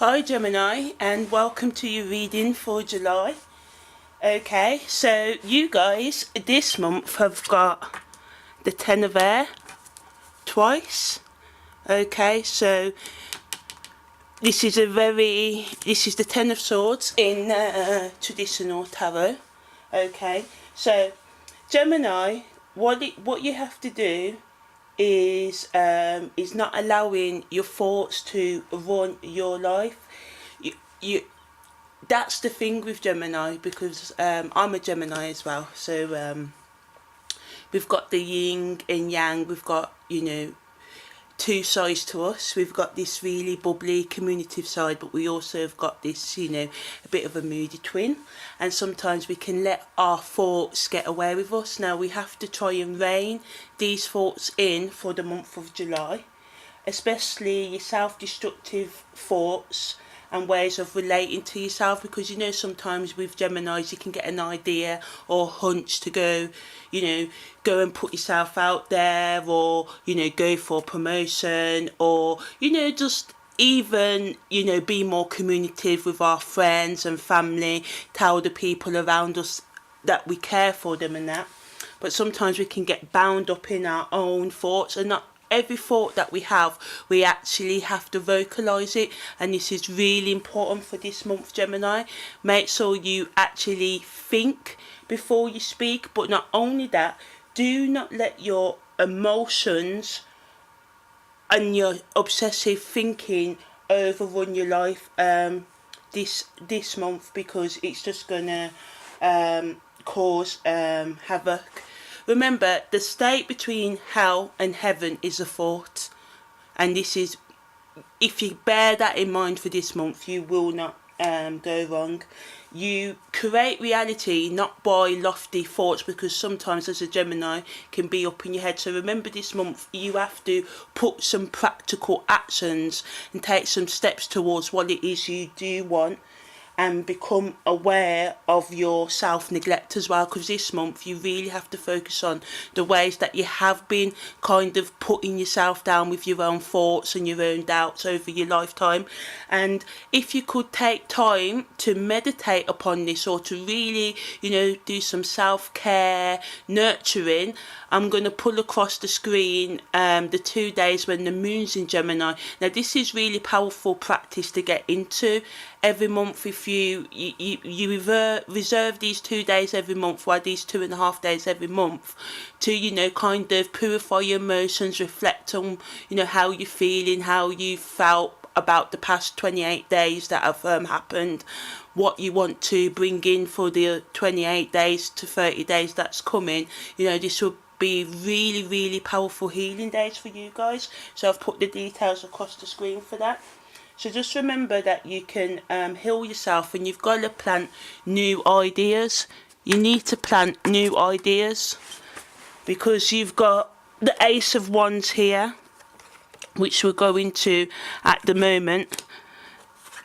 Hi Gemini, and welcome to your reading for July. Okay, so you guys this month have got the Ten of Air twice. Okay, so this is the Ten of Swords in traditional tarot. Okay, so Gemini, what you have to do is not allowing your thoughts to run your life. You That's the thing with Gemini, because I'm a Gemini as well. So we've got the yin and yang. We've got two sides to us. We've got this really bubbly, communicative side, but we also have got this a bit of a moody twin. And sometimes we can let our thoughts get away with us. Now we have to try and rein these thoughts in for the month of July, especially your self-destructive thoughts and ways of relating to yourself, because sometimes with Geminis you can get an idea or hunch to go and put yourself out there, or go for a promotion, or just even be more communicative with our friends and family, tell the people around us that we care for them and that. But sometimes we can get bound up in our own thoughts, and not every thought that we have, we actually have to vocalize it. And this is really important for this month, Gemini. Make sure you actually think before you speak. But not only that, do not let your emotions and your obsessive thinking overrun your life this month, because it's just gonna cause havoc. Remember, the state between hell and heaven is a thought, and this is, if you bear that in mind for this month, you will not go wrong. You create reality not by lofty thoughts, because sometimes as a Gemini can be up in your head. So remember, this month you have to put some practical actions and take some steps towards what it is you do want, and become aware of your self-neglect as well, because this month you really have to focus on the ways that you have been kind of putting yourself down with your own thoughts and your own doubts over your lifetime. And if you could take time to meditate upon this, or to really do some self-care, nurturing, I'm going to pull across the screen the 2 days when the moon's in Gemini. Now this is really powerful practice to get into every month. If you reserve these 2 days every month, or these 2.5 days every month, to kind of purify your emotions, reflect on how you're feeling, how you felt about the past 28 days that have happened, what you want to bring in for the 28 days to 30 days that's coming. This will be really, really powerful healing days for you guys. So I've put the details across the screen for that. So just remember that you can heal yourself, and you've got to plant new ideas. You need to plant new ideas, because you've got the Ace of Wands here, which we'll go into at the moment.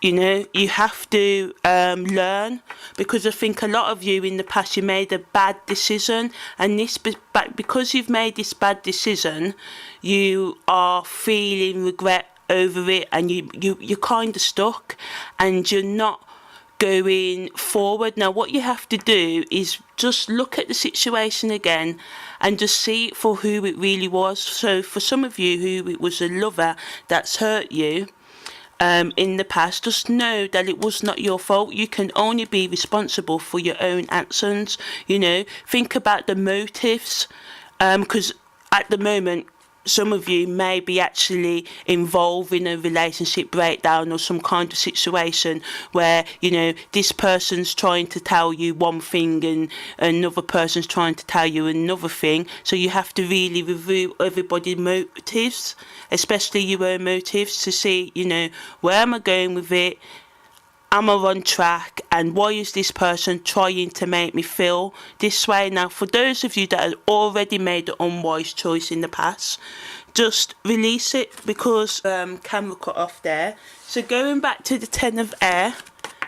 You have to learn, because I think a lot of you in the past, you made a bad decision, and because you've made this bad decision, you are feeling regret over it, and you're kind of stuck, and you're not going forward. Now what you have to do is just look at the situation again and just see it for who it really was. So for some of you who it was a lover that's hurt you in the past, just know that it was not your fault. You can only be responsible for your own actions. Think about the motives, because at the moment some of you may be actually involved in a relationship breakdown, or some kind of situation where this person's trying to tell you one thing and another person's trying to tell you another thing. So you have to really review everybody's motives, especially your own motives, to see where am I going with it, am I on track, and why is this person trying to make me feel this way? Now for those of you that have already made an unwise choice in the past, just release it, because camera cut off there. So going back to the Ten of Air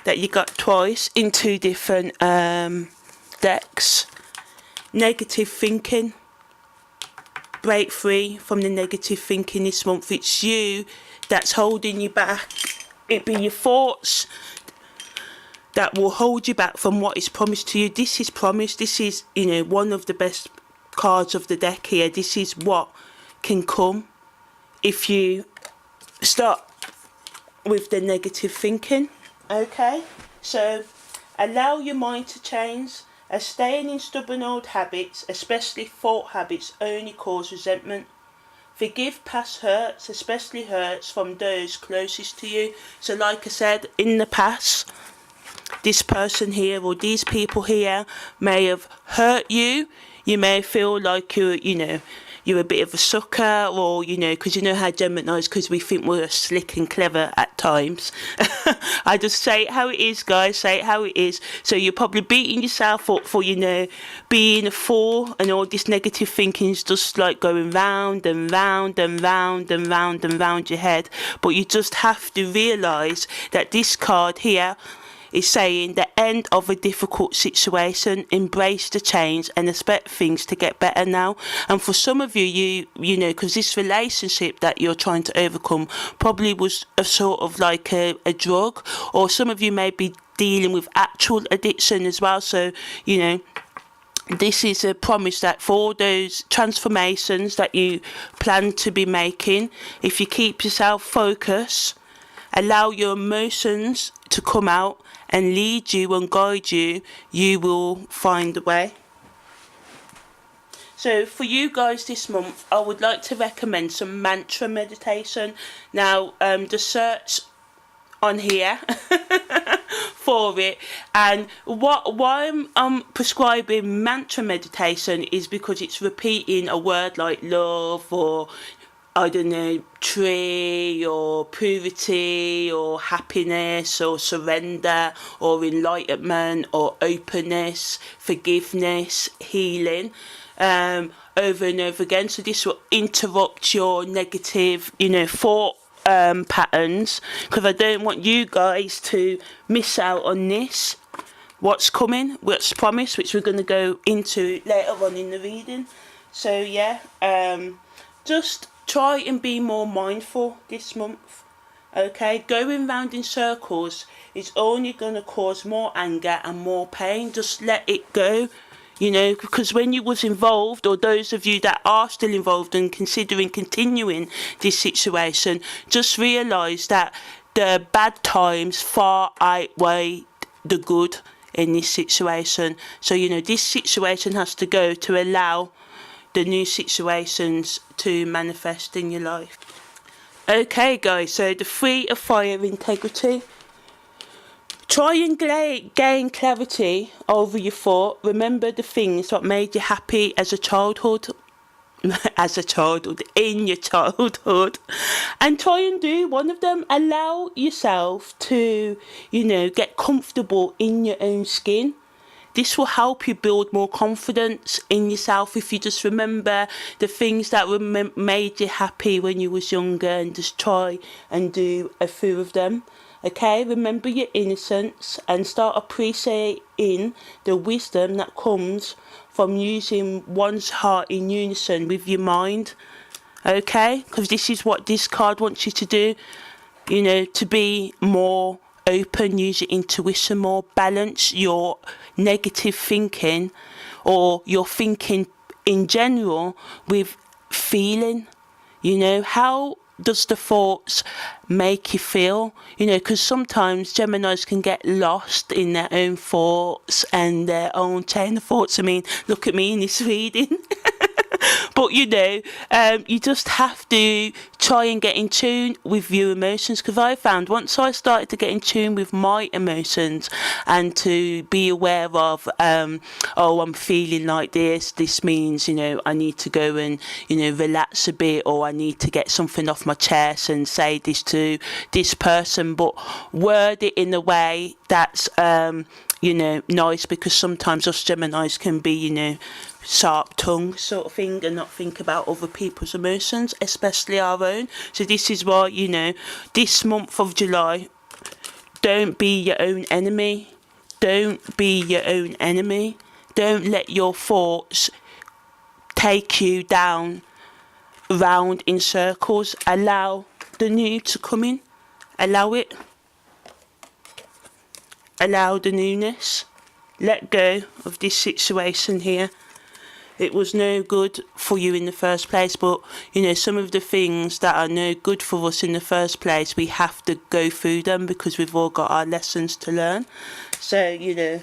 that you got twice in two different decks. Negative thinking. Break free from the negative thinking this month. It's you that's holding you back it be your thoughts that will hold you back from what is promised to you. This is promised. This is, you know, one of the best cards of the deck here. This is what can come if you start with the negative thinking. Okay, so allow your mind to change, as staying in stubborn old habits, especially thought habits, only cause resentment. Forgive past hurts, especially hurts from those closest to you. So like I said, in the past, this person here or these people here may have hurt you. You may feel like you're a bit of a sucker, or, you know, because you know how Geminis, because we think we're slick and clever at times. I just say it how it is, guys, say it how it is. So you're probably beating yourself up for, you know, being a fool, and all this negative thinking is just like going round and round and round and round and round your head. But you just have to realise that this card here is saying the end of a difficult situation, embrace the change and expect things to get better now. And for some of you, you know, because this relationship that you're trying to overcome probably was a sort of like a drug, or some of you may be dealing with actual addiction as well. So, you know, this is a promise that for all those transformations that you plan to be making, if you keep yourself focused, allow your emotions to come out and lead you and guide you, you will find a way. So for you guys this month, I would like to recommend some mantra meditation. Now, the search on here for it, and why I'm prescribing mantra meditation is because it's repeating a word like love, or I don't know, tree, or purity, or happiness, or surrender, or enlightenment, or openness, forgiveness, healing, over and over again. So this will interrupt your negative, you know, thought patterns, because I don't want you guys to miss out on this. What's coming, what's promised, which we're going to go into later on in the reading. So yeah, just try and be more mindful this month. Okay, going round in circles is only going to cause more anger and more pain. Just let it go, you know, because when you was involved, or those of you that are still involved and considering continuing this situation, just realise that the bad times far outweigh the good in this situation. So, you know, this situation has to go to allow the new situations to manifest in your life. Okay guys, so the 3 of Fire, integrity. Try and gain clarity over your thought. Remember the things that made you happy as a childhood, in your childhood, and try and do one of them. Allow yourself to, you know, get comfortable in your own skin. This will help you build more confidence in yourself if you just remember the things that made you happy when you was younger, and just try and do a few of them. Okay, remember your innocence and start appreciating the wisdom that comes from using one's heart in unison with your mind. Okay, because this is what this card wants you to do, you know, to be more open, use your intuition more, balance your negative thinking, or your thinking in general, with feeling. You know, how does the thoughts make you feel? You know, because sometimes Geminis can get lost in their own thoughts and their own chain of thoughts. I mean, look at me in this reading. But, you know, you just have to try and get in tune with your emotions, because I found once I started to get in tune with my emotions and to be aware of, oh, I'm feeling like this means, you know, I need to go and, you know, relax a bit, or I need to get something off my chest and say this to this person, but word it in a way that's, you know, nice, because sometimes us Geminis can be, you know, sharp tongue sort of thing, and not think about other people's emotions, especially our own. So this is why, you know, this month of July, don't be your own enemy. Don't be your own enemy. Don't let your thoughts take you down round in circles. Allow the new to come in. Allow it. allow the newness. Let go of this situation here. It was no good for you in the first place, but you know, some of the things that are no good for us in the first place, we have to go through them because we've all got our lessons to learn. So, you know,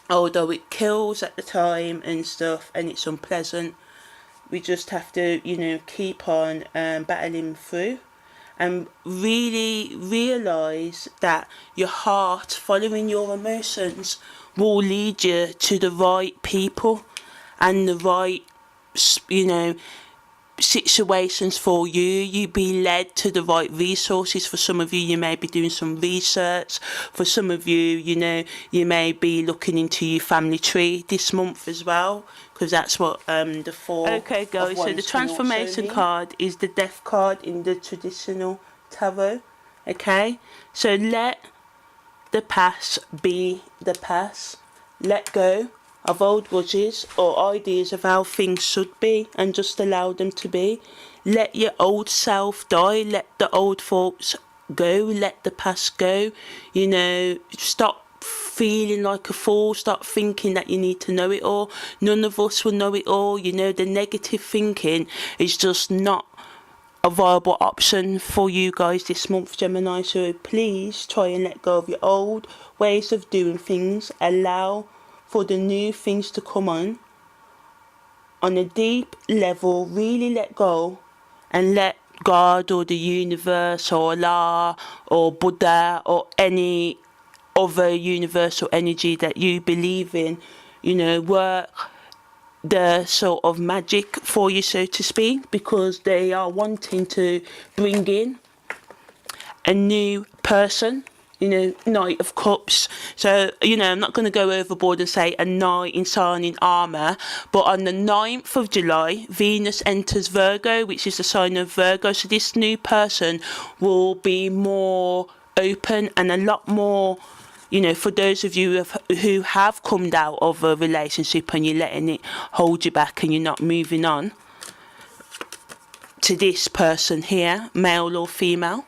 although it kills at the time and stuff and it's unpleasant, we just have to, you know, keep on battling through and really realise that your heart, following your emotions, will lead you to the right people and the right, you know, situations for you. You be led to the right resources. For some of you, you may be doing some research. For some of you, you know, you may be looking into your family tree this month as well, because that's what the four. Okay, guys. So the transformation card is the death card in the traditional tarot. Okay, so let the past be the past. Let go of old grudges or ideas of how things should be and just allow them to be. Let your old self die. Let the old thoughts go. Let the past go. You know, stop feeling like a fool. Stop thinking that you need to know it all. None of us will know it all. You know, the negative thinking is just not a viable option for you guys this month, Gemini. So please try and let go of your old ways of doing things. Allow for the new things to come on a deep level. Really let go and let God or the universe or Allah or Buddha or any other universal energy that you believe in, you know, work the sort of magic for you, so to speak, because they are wanting to bring in a new person. You know, Knight of Cups. So, you know, I'm not going to go overboard and say a knight in shining armour, but on the 9th of July, Venus enters Virgo, which is the sign of Virgo. So this new person will be more open and a lot more, you know, for those of you who have come out of a relationship and you're letting it hold you back and you're not moving on to this person here, male or female.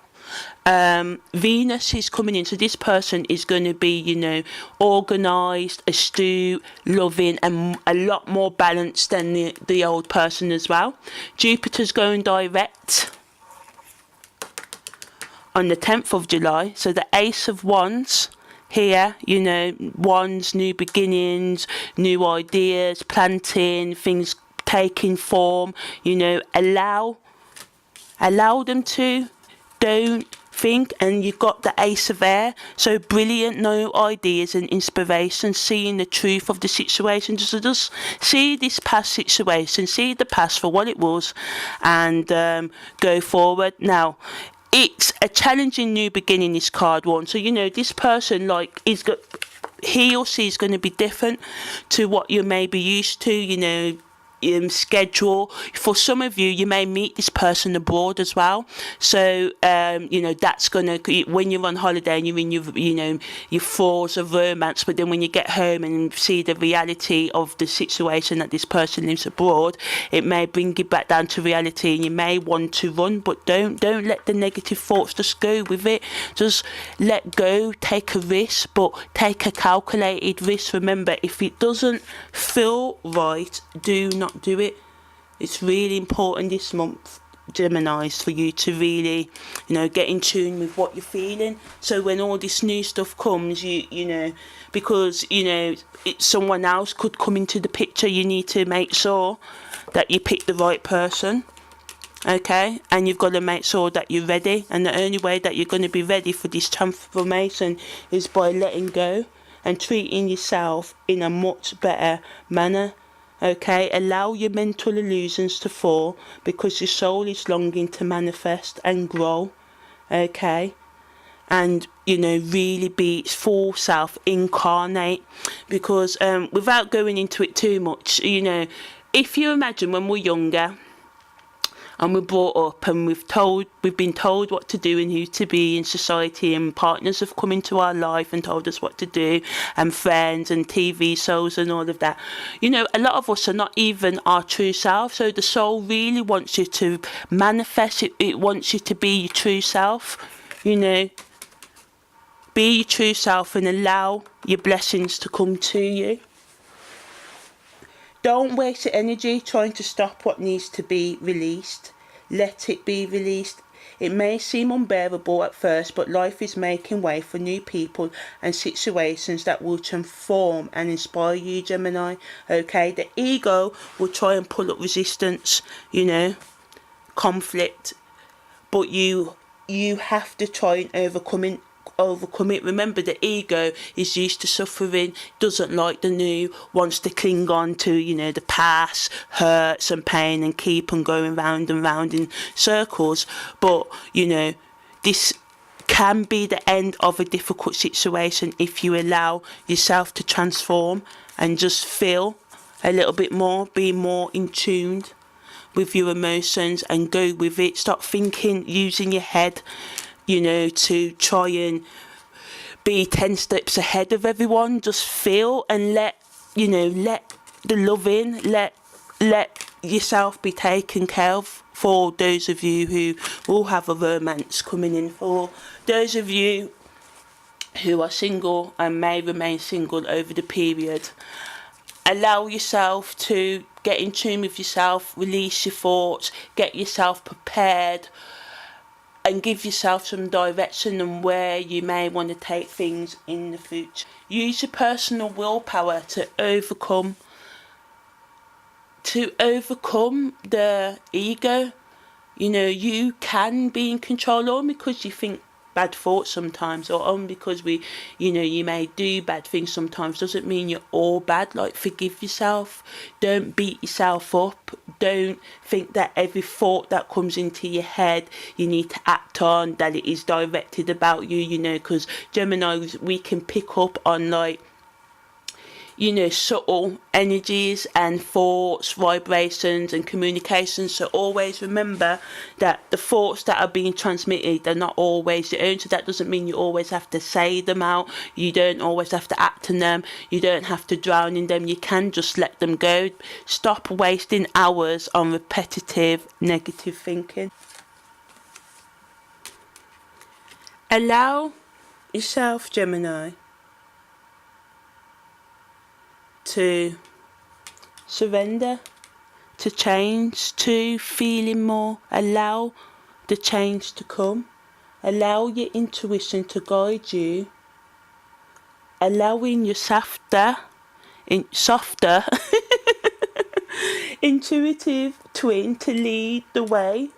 Venus is coming in, so this person is going to be, you know, organised, astute, loving, and a lot more balanced than the old person as well. Jupiter's going direct on the 10th of July, so the Ace of Wands here, you know, wands, new beginnings, new ideas, planting, things taking form, you know, allow them to, don't think. And you've got the Ace of Air, so brilliant, no ideas and inspiration, seeing the truth of the situation. Just see this past situation, see the past for what it was, and go forward. Now, it's a challenging new beginning, this card one. So, you know, this person, like, he or she is going to be different to what you may be used to, you know, schedule. For some of you, you may meet this person abroad as well. So, you know, that's gonna, when you're on holiday and you're in your, you know, your throes of romance, but then when you get home and see the reality of the situation that this person lives abroad, it may bring you back down to reality, and you may want to run, but don't let the negative thoughts just go with it. Just let go, take a risk, but take a calculated risk. Remember, if it doesn't feel right, do not do it. It's really important this month, Geminis, for you to really, you know, get in tune with what you're feeling. So when all this new stuff comes, you know, because, you know, someone else could come into the picture, you need to make sure that you pick the right person. Okay, and you've got to make sure that you're ready, and the only way that you're going to be ready for this transformation is by letting go and treating yourself in a much better manner. Okay, allow your mental illusions to fall, because your soul is longing to manifest and grow. Okay, and, you know, really be its full self, incarnate. Because without going into it too much, you know, if you imagine when we're younger and we're brought up and we've been told what to do and who to be in society, and partners have come into our life and told us what to do, and friends and TV shows and all of that. You know, a lot of us are not even our true self, so the soul really wants you to manifest it. It wants you to be your true self, you know. be your true self and allow your blessings to come to you. Don't waste your energy trying to stop what needs to be released. Let it be released. It may seem unbearable at first, but life is making way for new people and situations that will transform and inspire you, Gemini. Okay, the ego will try and pull up resistance, conflict, but you have to try and overcome it. Remember, the ego is used to suffering, doesn't like the new, wants to cling on to the past hurts and pain and keep on going round and round in circles. But this can be the end of a difficult situation if you allow yourself to transform and just feel a little bit more, be more in tune with your emotions and go with it. Stop thinking, using your head to try and be 10 steps ahead of everyone. Just feel and let the love in, let yourself be taken care of. For those of you who will have a romance coming in, for those of you who are single and may remain single over the period, allow yourself to get in tune with yourself, release your thoughts, get yourself prepared, and give yourself some direction on where you may want to take things in the future. Use your personal willpower to overcome the ego. You can be in control, only because you think bad thoughts sometimes, or only because you may do bad things sometimes, doesn't mean you're all bad. Like, forgive yourself. Don't beat yourself up. Don't think that every thought that comes into your head you need to act on, that it is directed about you, because Geminis, we can pick up on subtle energies and thoughts, vibrations and communications. So always remember that the thoughts that are being transmitted are not always your own. So that doesn't mean you always have to say them out. You don't always have to act on them. You don't have to drown in them. You can just let them go. Stop wasting hours on repetitive negative thinking. Allow yourself, Gemini, to surrender, to change, to feeling more. Allow the change to come. Allow your intuition to guide you. Allowing your softer intuitive twin to lead the way.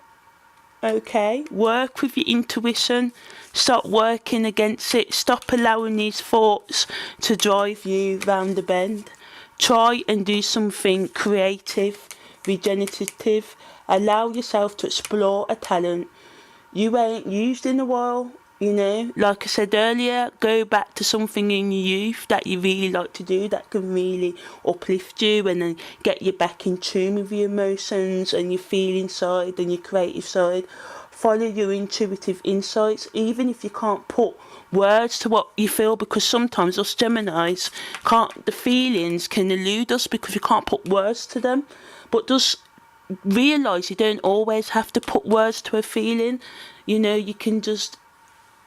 Okay, work with your intuition. Stop working against it. Stop allowing these thoughts to drive you round the bend. Try and do something creative, regenerative. Allow yourself to explore a talent you ain't used in a while. Like I said earlier, go back to something in your youth that you really like to do, that can really uplift you and then get you back in tune with your emotions and your feeling side and your creative side. Follow your intuitive insights, even if you can't put words to what you feel, because sometimes us Geminis the feelings can elude us because we can't put words to them. But just realise you don't always have to put words to a feeling. You can just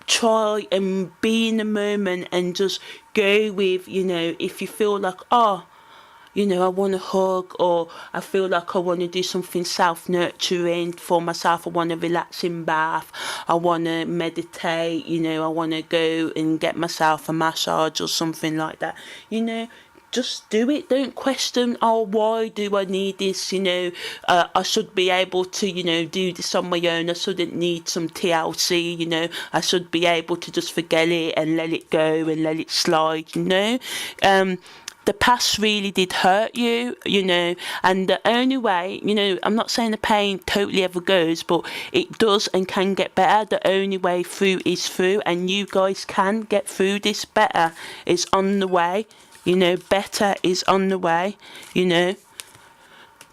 try and be in the moment and just go with, if you feel like, I want to hug, or I feel like I want to do something self-nurturing for myself. I want a relaxing bath. I want to meditate, I want to go and get myself a massage or something like that. Just do it. Don't question, why do I need this? I should be able to, do this on my own. I shouldn't need some TLC, I should be able to just forget it and let it go and let it slide, The past really did hurt you, and the only way, I'm not saying the pain totally ever goes, but it does and can get better. The only way through is through, and you guys can get through this. Better is on the way, better is on the way,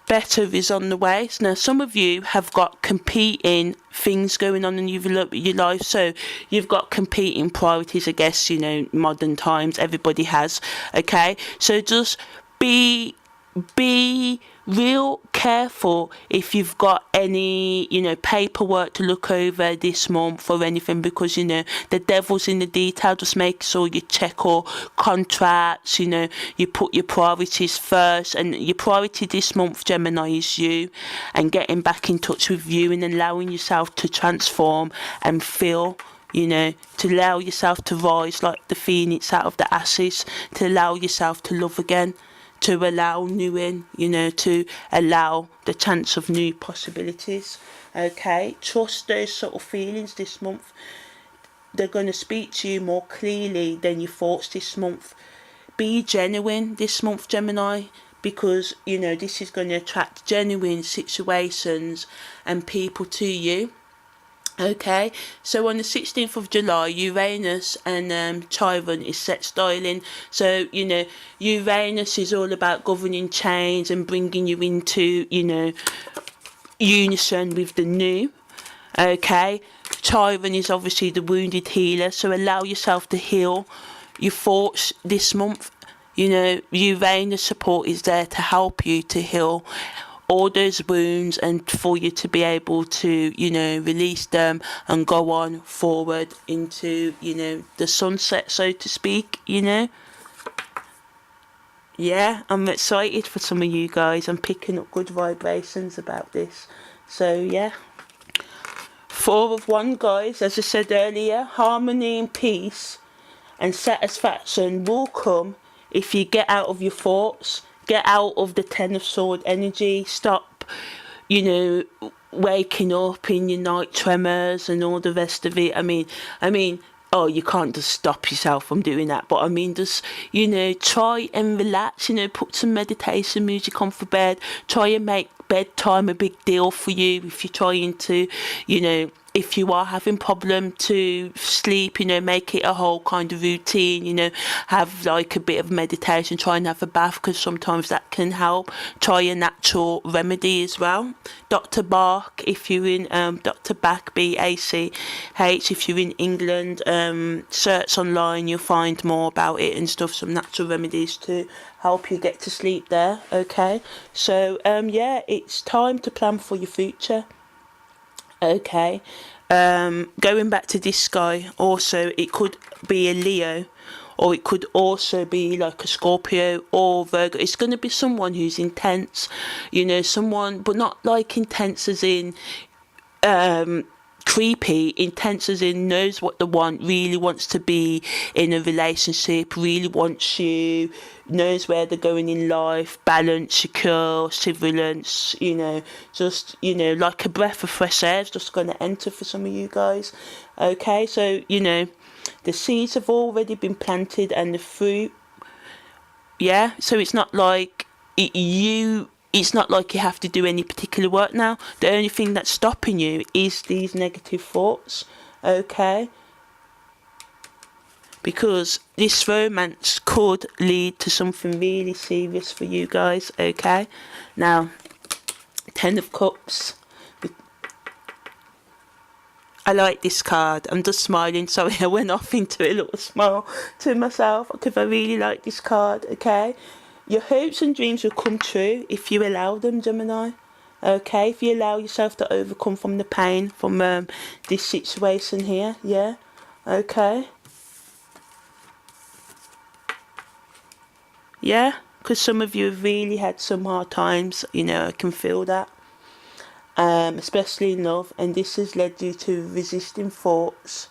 better is on the way. Now, some of you have got competing things going on in your life, so you've got competing priorities, I guess, modern times, everybody has, okay? So just be real careful if you've got any, paperwork to look over this month or anything, because, the devil's in the detail. Just make sure you check all contracts, you put your priorities first. And your priority this month, Gemini, is you, and getting back in touch with you and allowing yourself to transform and feel, to allow yourself to rise like the phoenix out of the ashes, to allow yourself to love again, to allow new in, to allow the chance of new possibilities. Okay, trust those sort of feelings this month. They're going to speak to you more clearly than your thoughts this month. Be genuine this month, Gemini, because, this is going to attract genuine situations and people to you. Okay, so on the 16th of July, Uranus and Chiron is sextiling. So, Uranus is all about governing change and bringing you into, unison with the new. Okay, Chiron is obviously the wounded healer. So allow yourself to heal your thoughts this month. Uranus support is there to help you to heal all those wounds and for you to be able to, release them and go on forward into, the sunset, so to speak, Yeah, I'm excited for some of you guys. I'm picking up good vibrations about this. So, yeah. 4 of Wands, guys, as I said earlier, harmony and peace and satisfaction will come if you get out of your thoughts. Get out of the 10 of Swords energy. Stop, waking up in your night tremors and all the rest of it. I mean, you can't just stop yourself from doing that. But just, try and relax, put some meditation music on for bed. Try and make bedtime a big deal for you if you're trying to, if you are having problem to sleep, make it a whole kind of routine, have like a bit of meditation, try and have a bath, because sometimes that can help. Try a natural remedy as well. Dr. Bach, if you're in, Dr. Bach, BACH, if you're in England, search online, you'll find more about it and stuff, some natural remedies to help you get to sleep there. Okay, so it's time to plan for your future. Okay, going back to this guy, also it could be a Leo, or it could also be like a Scorpio or Virgo. It's going to be someone who's intense, someone, but not like intense as in creepy, intense as in knows what they want, really wants to be in a relationship, really wants you, knows where they're going in life, balance, secure, sibilance, just, like a breath of fresh air is just going to enter for some of you guys. Okay, so, the seeds have already been planted and the fruit, so it's not like it's not like you have to do any particular work now. The only thing that's stopping you is these negative thoughts, okay? Because this romance could lead to something really serious for you guys, okay? Now, 10 of Cups. I like this card. I'm just smiling. Sorry, I went off into a little smile to myself because I really like this card, okay? Your hopes and dreams will come true if you allow them, Gemini. Okay, if you allow yourself to overcome from the pain from this situation here, yeah. Okay. Yeah, because some of you have really had some hard times, I can feel that. Especially in love, and this has led you to resisting thoughts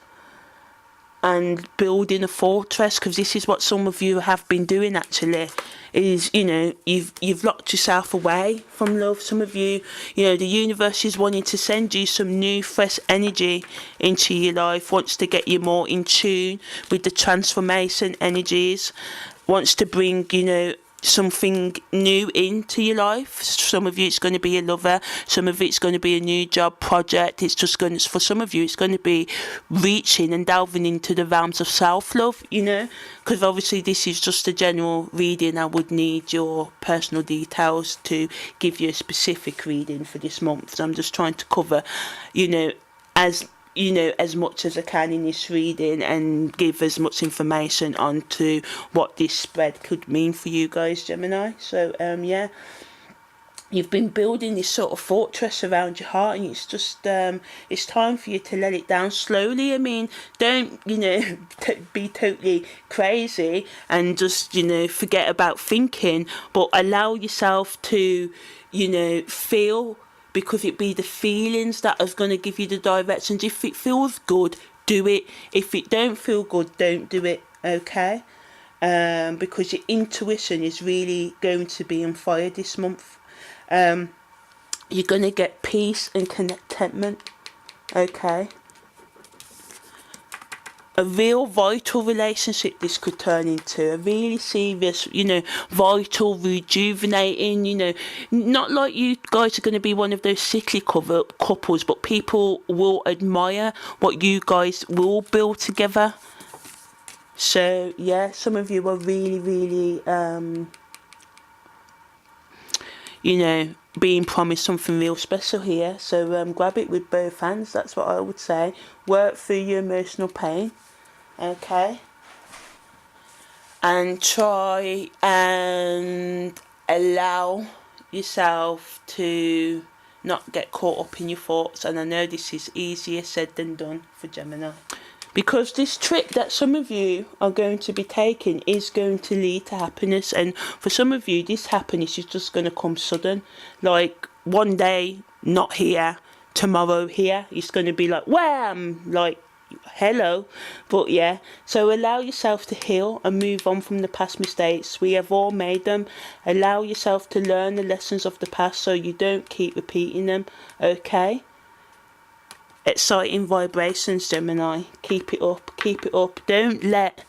and building a fortress, because this is what some of you have been doing actually, is you've locked yourself away from love. Some of you, the universe is wanting to send you some new fresh energy into your life, wants to get you more in tune with the transformation energies, wants to bring something new into your life. Some of you it's going to be a lover, some of it's going to be a new job project. It's just going to, for some of you it's going to be reaching and delving into the realms of self-love, because obviously this is just a general reading. I would need your personal details to give you a specific reading for this month, so I'm just trying to cover as much as I can in this reading and give as much information onto what this spread could mean for you guys, Gemini. So you've been building this sort of fortress around your heart, and it's just it's time for you to let it down slowly. I mean, don't, you know, be totally crazy and just, you know, forget about thinking, but allow yourself to, you know, feel, because it be the feelings that is going to give you the directions. If it feels good, do it. If it don't feel good, don't do it. Okay. Because your intuition is really going to be on fire this month. You're going to get peace and contentment. Okay. A real vital relationship this could turn into. A really serious, you know, vital, rejuvenating, you know. Not like you guys are going to be one of those sickly couples, but people will admire what you guys will build together. So, yeah, some of you are really, really, you know, being promised something real special here. So grab it with both hands. That's what I would say. Work through your emotional pain. Okay. And try and allow yourself to not get caught up in your thoughts. And I know this is easier said than done for Gemini, because this trip that some of you are going to be taking is going to lead to happiness. And for some of you, this happiness is just going to come sudden. Like one day not here, tomorrow here. It's going to be like wham, like hello. But yeah, so allow yourself to heal and move on from the past mistakes. We have all made them. Allow yourself to learn the lessons of the past so you don't keep repeating them. Okay. Exciting vibrations, Gemini. Keep it up, keep it up. Don't let.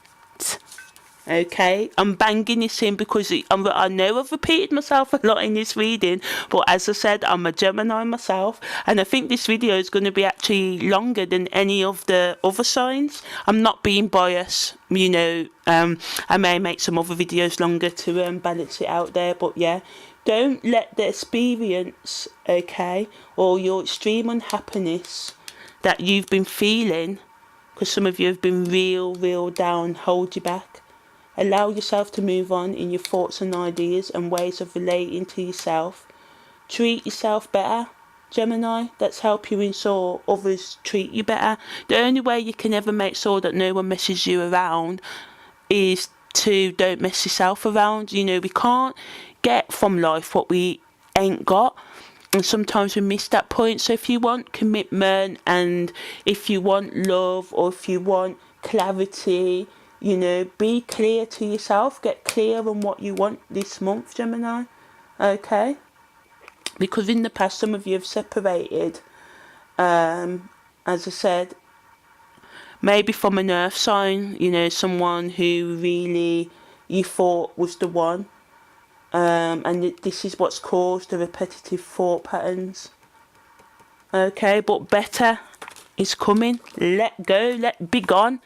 Okay, I'm banging this in because I know I've repeated myself a lot in this reading, but as I said, I'm a Gemini myself, and I think this video is going to be actually longer than any of the other signs. I'm not being biased, you know. I may make some other videos longer to balance it out there, but yeah. Don't let the experience, okay, or your extreme unhappiness that you've been feeling, because some of you have been real down, hold you back. Allow yourself to move on in your thoughts and ideas and ways of relating to yourself. Treat yourself better, Gemini. That's help you ensure others treat you better. The only way you can ever make sure that no one messes you around is to don't mess yourself around. You know, we can't get from life what we ain't got. And sometimes we miss that point. So if you want commitment, and if you want love, or if you want clarity, you know, be clear to yourself. Get clear on what you want this month, Gemini. Okay? Because in the past, some of you have separated, as I said, maybe from an earth sign, you know, someone who really you thought was the one. And this is what's caused the repetitive thought patterns. Okay, but better is coming. Let go, let be gone.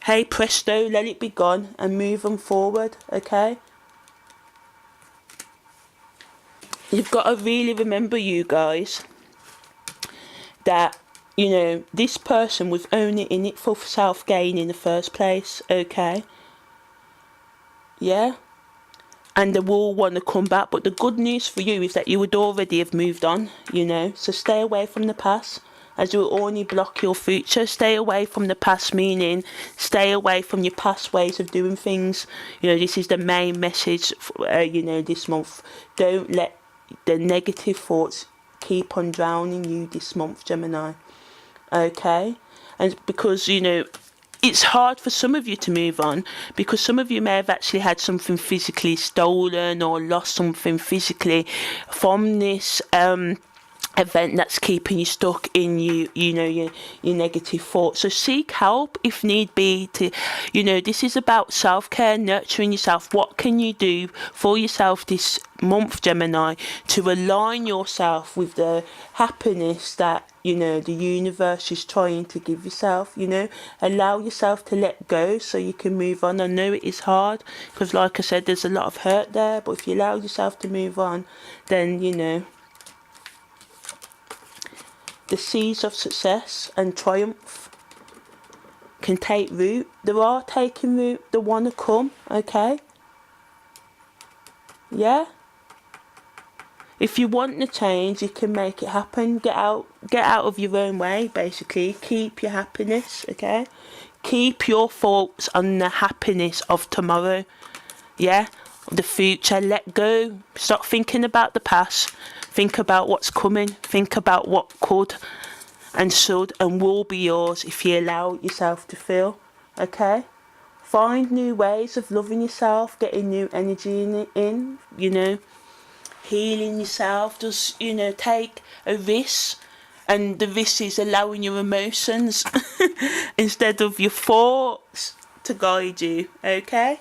Hey presto, let it be gone and move on forward. Okay, you've got to really remember, you guys, that, you know, this person was only in it for self-gain in the first place. Okay, yeah. And they will want to come back, but the good news for you is that you would already have moved on, you know. So stay away from the past, as it will only block your future. Stay away from the past, meaning stay away from your past ways of doing things. You know, this is the main message, you know, this month. Don't let the negative thoughts keep on drowning you this month, Gemini. Okay? And because, you know, it's hard for some of you to move on, because some of you may have actually had something physically stolen or lost something physically from this event that's keeping you stuck in your negative thoughts. So seek help if need be. To, you know, this is about self-care, nurturing yourself. What can you do for yourself this month, Gemini, to align yourself with the happiness that, you know, the universe is trying to give yourself? You know, allow yourself to let go so you can move on. I know it is hard because, like I said, there's a lot of hurt there, but if you allow yourself to move on, then, you know, the seeds of success and triumph can take root. They are taking root. They want to come, okay? Yeah? if you want the change, you can make it happen. Get out of your own way, basically. Keep your happiness, okay? Keep your thoughts on the happiness of tomorrow, yeah? The future. Let go. Stop thinking about the past. Think about what's coming. Think about what could and should and will be yours if you allow yourself to feel, okay? Find new ways of loving yourself, getting new energy in, you know, healing yourself. Just, you know, take a risk, and the risk is allowing your emotions instead of your thoughts to guide you, okay?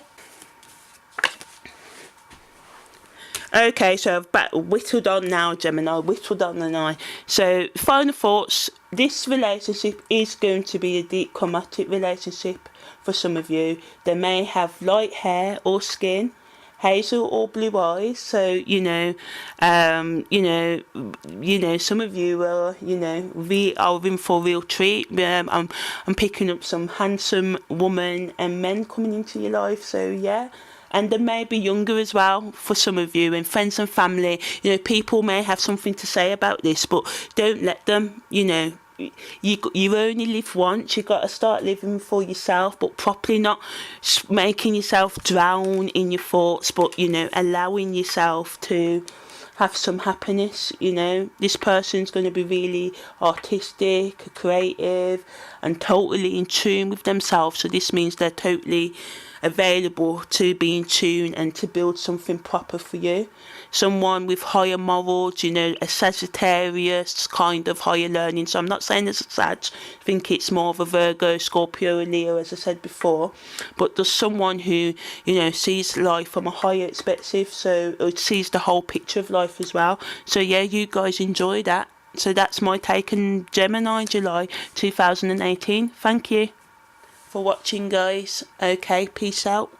Okay, so I've whittled on now, Gemini, whittled on the eye. So, final thoughts. This relationship is going to be a deep chromatic relationship for some of you. They may have light hair or skin, hazel or blue eyes. So, some of you are, are in for a real treat. I'm picking up some handsome women and men coming into your life. So, yeah. And they may be younger as well for some of you, and friends and family. You know, people may have something to say about this, but don't let them. You know, you only live once. You got to start living for yourself, but properly, not making yourself drown in your thoughts, but allowing yourself to have some happiness. This person's going to be really artistic, creative, and totally in tune with themselves. So this means they're totally available to be in tune and to build something proper for you. Someone with higher morals, a Sagittarius kind of higher learning. So I'm not saying it's a Sag, I think it's more of a Virgo, Scorpio, Leo, as I said before. But there's someone who, sees life from a higher perspective, so it sees the whole picture of life as well. So yeah, you guys enjoy that. So that's my take on Gemini, July 2018. Thank you for watching, guys. Okay, peace out.